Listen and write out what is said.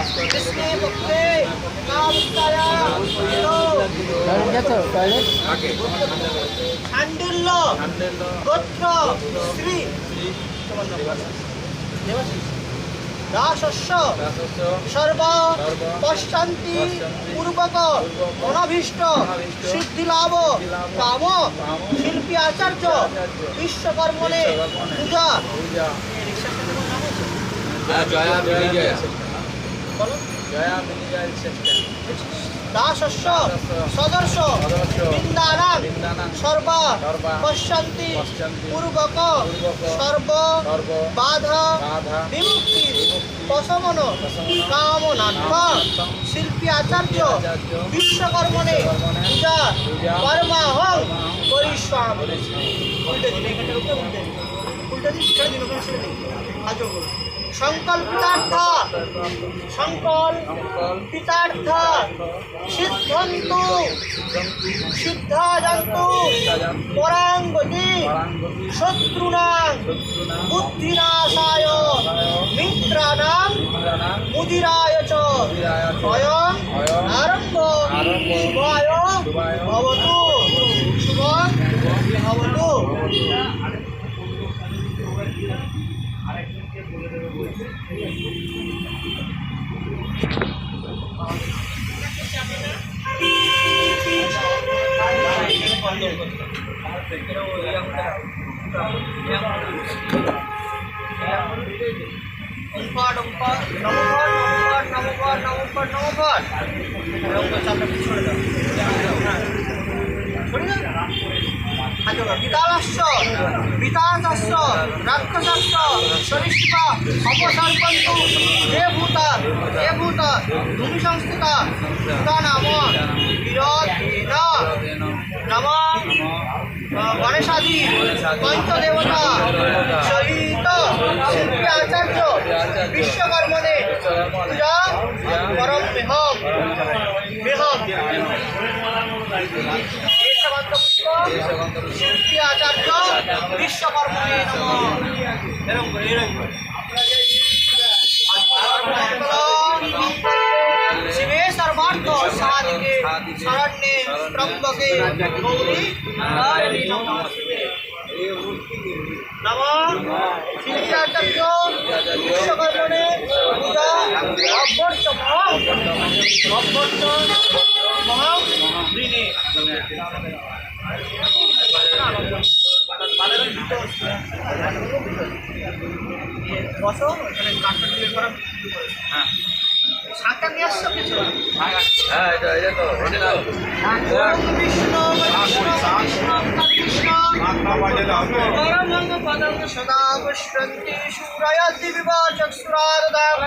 কৃষ্ণে পক্ষে কামস্তায়াম শাণ্ডিল্য গোত্র শ্রী দাসস্য সর্ব পশ্চান্তি পূর্বক অনভীষ্ট সিদ্ধিলাভ কাম শিল্পী আচার্য বিশ্বকর্মণে পূজা দাসস্য সদর্শ বৃন্দানাং সর্ব পশ্চান্তি পূর্বক সর্ব বাধা বিমুক্তি প্রশমন কামনার্থ শিল্পী আচার্য বিশ্বকর্মণে পূজা কর্মাহং করিষ্যামি। সংকল্পিতার্থ সংকল্পিতার্থ সিদ্ধন্তু সিদ্ধাজন্তু পরাঙ্গতি শত্রুনাং বুদ্ধিনাশায় মিত্রানাং মুদিরায় চ অয়ং আরম্ভ শুভায় ভবতু শুভং ভবতু। বিতাশস্য রাক্ষসস্য সরিষ্পা অপসর্পন্তু হে ভূতা ভূমি সংস্থিতা নাম বিরোধেন নম গণেশাদি পঞ্চদেবতা সহিত শিল্পী আচার্য বিশ্বকর্মণে পূজা পরম মেহম শিল্পী আচার্য বিশ্বকর্মণে নম। শিবে সর্বার্থ সাধিকে শরণ্যে ত্রম্বকে গৌরী নমস্তুতে নমঃ। শিল্পী আচার্য বিশ্বকর্মণে পূজা অভ্যর্থ মহা ঋণে বসো এখানে কাঠটা দিয়ে করা শাঁখটা নিয়ে আসছো কিছু। কৃষ্ণ সদা পশ্যন্তি শূরায় দিবিবা চক্ষুরাদদাম